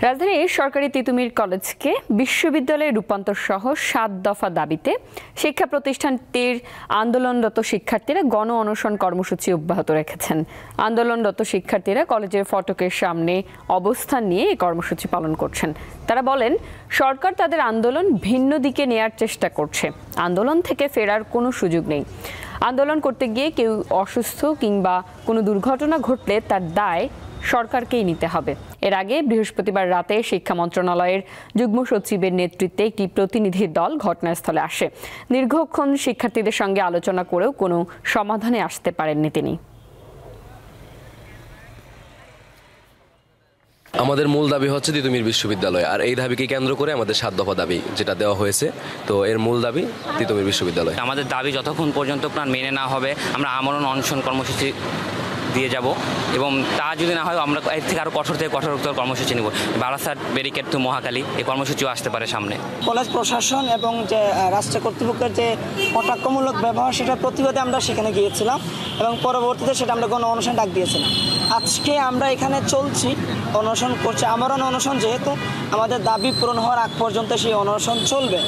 রাজধানীর সরকারি তিতুমীর কলেজকে বিশ্ববিদ্যালয়ে রূপান্তর সহ ৭ দফা দাবিতে শিক্ষা প্রতিষ্ঠানটির আন্দোলনরত শিক্ষার্থীরা গণ অনশন কর্মসূচি অব্যাহত রেখেছেন। আন্দোলনরত শিক্ষার্থীরা কলেজের ফটকের সামনে অবস্থান নিয়ে এই কর্মসূচি পালন করছেন। তারা বলেন, সরকার তাদের আন্দোলন ভিন্ন দিকে নেয়ার চেষ্টা করছে। আন্দোলন থেকে ফেরার কোনো সুযোগ নেই। আন্দোলন করতে গিয়ে কেউ অসুস্থ কিংবা কোনো দুর্ঘটনা ঘটলে তার দায় সরকারকেই নিতে হবে। এর আগে বৃহস্পতিবার রাতে শিক্ষা মন্ত্রণালয়ের যুগ্ম সচিবের নেতৃত্বে একটি প্রতিনিধি দল ঘটনাস্থলে আসে। দীর্ঘক্ষণ শিক্ষার্থীদের সঙ্গে আলোচনা করেও কোনো সমাধানে আসতে পারেননি তিনি। আমাদের মূল দাবি হচ্ছে তিতুমীর বিশ্ববিদ্যালয়, আর এই দাবিকে কেন্দ্র করে আমাদের ৭ দফা দাবি যেটা দেওয়া হয়েছে। তো এর মূল দাবি তিতুমীর বিশ্ববিদ্যালয়। আমাদের দাবি যতক্ষণ পর্যন্ত প্রাণ মেনে না হবে আমরা আমরণ অনশন কর্মসূচি দিয়ে যাব, এবং তা যদি না হয় আমরা এর থেকে আরও কঠোর থেকে কঠোরতর কর্মসূচি নেব। বারাসাত, ব্যারিকেড টু মহাখালী এই কর্মসূচিও আসতে পারে সামনে। কলেজ প্রশাসন এবং যে রাষ্ট্র কর্তৃপক্ষের যে কটাক্ষমূলক ব্যবহার, সেটার প্রতিবাদে আমরা সেখানে গিয়েছিলাম এবং পরবর্তীতে সেটা আমরা গণ অনশন ডাক দিয়েছিলাম। আজকে আমরা এখানে চলছি, অনশন করছি। আমরণ অনশন, যেহেতু আমাদের দাবি পূরণ হওয়ার আগ পর্যন্ত সেই অনশন চলবে।